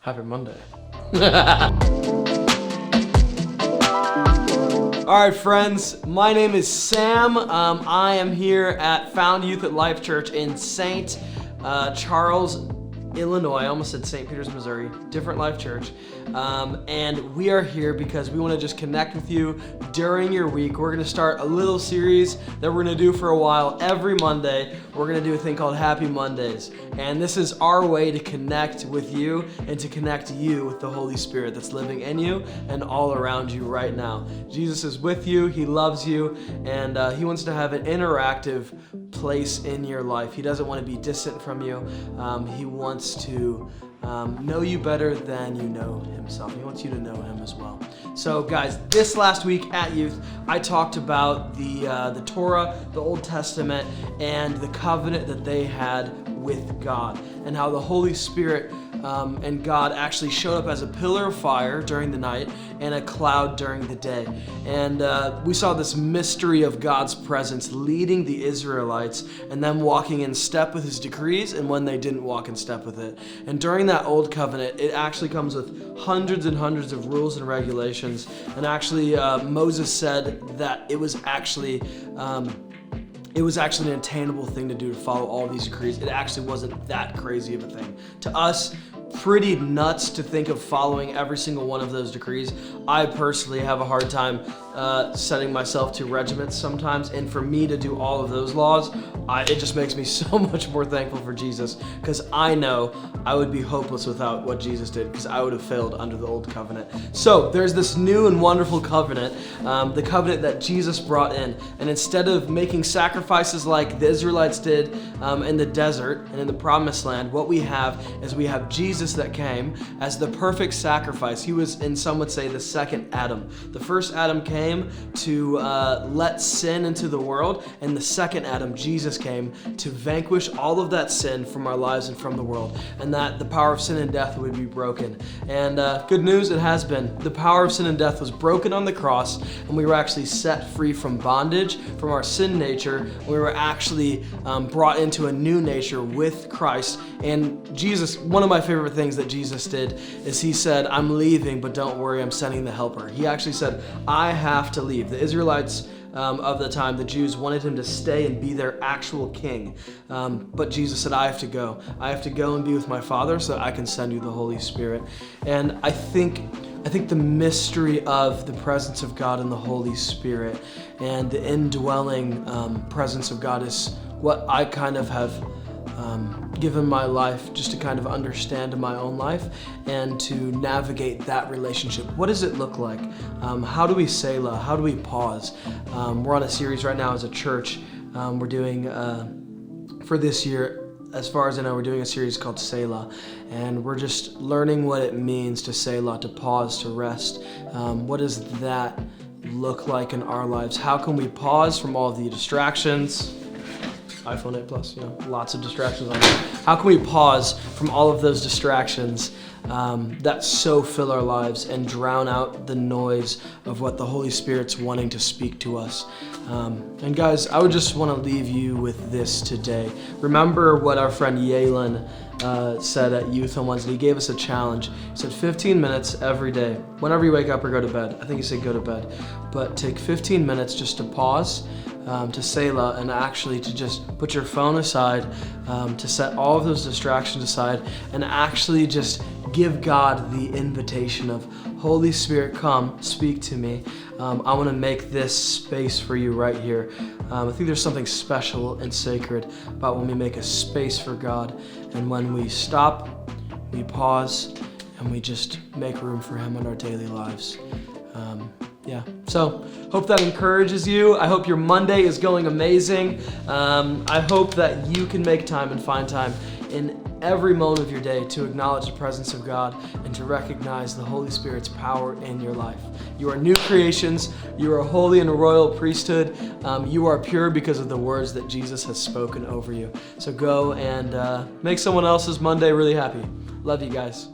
Happy Monday. All right, friends, my name is Sam. I am here at Found Youth at Life Church in St. Charles, Illinois. I almost said St. Peters, Missouri. Different Life Church. And we are here because we want to just connect with you during your week. We're going to start a little series that we're going to do for a while. Every Monday, we're going to do a thing called Happy Mondays. And this is our way to connect with you and to connect you with the Holy Spirit that's living in you and all around you right now. Jesus is with you. He loves you. And he wants to have an interactive place in your life. He doesn't want to be distant from you. He wants to know you better than you know himself. He wants you to know him as well. So guys, this last week at Youth, I talked about the Torah, the Old Testament, and the covenant that they had with God, and how the Holy Spirit and God actually showed up as a pillar of fire during the night and a cloud during the day. And we saw this mystery of God's presence leading the Israelites and them walking in step with his decrees and when they didn't walk in step with it. And during that old covenant, it actually comes with hundreds and hundreds of rules and regulations. And actually, Moses said that it was actually an attainable thing to do to follow all these decrees. It actually wasn't that crazy of a thing. To us, pretty nuts to think of following every single one of those decrees. I personally have a hard time setting myself to regiments sometimes, and for me to do all of those laws, it just makes me so much more thankful for Jesus, because I know I would be hopeless without what Jesus did, because I would have failed under the old covenant. So there's this new and wonderful covenant, the covenant that Jesus brought in, and instead of making sacrifices like the Israelites did in the desert and in the promised land, what we have is we have Jesus that came as the perfect sacrifice. He was, and some would say, the second Adam. The first Adam came to let sin into the world, and the second Adam, Jesus, came to vanquish all of that sin from our lives and from the world, and that the power of sin and death would be broken. And good news, it has been. The power of sin and death was broken on the cross, and we were actually set free from bondage, from our sin nature. We were actually brought into a new nature with Christ. And Jesus, one of my favorite things that Jesus did is he said, "I'm leaving, but don't worry, I'm sending the helper." He actually said, "I have to leave." The Israelites of the time, the Jews, wanted him to stay and be their actual king. But Jesus said, "I have to go. I have to go and be with my Father so that I can send you the Holy Spirit." And I think the mystery of the presence of God and the Holy Spirit and the indwelling presence of God is what I kind of have given my life just to kind of understand in my own life and to navigate that relationship. What does it look like? How do we Selah? How do we pause? We're on a series right now as a church. We're doing, for this year, as far as I know, we're doing a series called Selah, and we're just learning what it means to Selah, to pause, to rest. What does that look like in our lives? How can we pause from all of the distractions? iPhone 8 Plus, lots of distractions on there. How can we pause from all of those distractions that so fill our lives and drown out the noise of what the Holy Spirit's wanting to speak to us? And guys, I would just want to leave you with this today. Remember what our friend Yalen said at Youth on Wednesday. He gave us a challenge. He said 15 minutes every day, whenever you wake up or go to bed. I think he said go to bed. But take 15 minutes just to pause, to Selah, and actually to just put your phone aside, to set all of those distractions aside, and actually just give God the invitation of, "Holy Spirit, come, speak to me. I want to make this space for you right here." I think there's something special and sacred about when we make a space for God, and when we stop, we pause, and we just make room for Him in our daily lives. So hope that encourages you. I hope your Monday is going amazing. I hope that you can make time and find time in every moment of your day to acknowledge the presence of God and to recognize the Holy Spirit's power in your life. You are new creations. You are a holy and a royal priesthood. You are pure because of the words that Jesus has spoken over you. So go and make someone else's Monday really happy. Love you guys.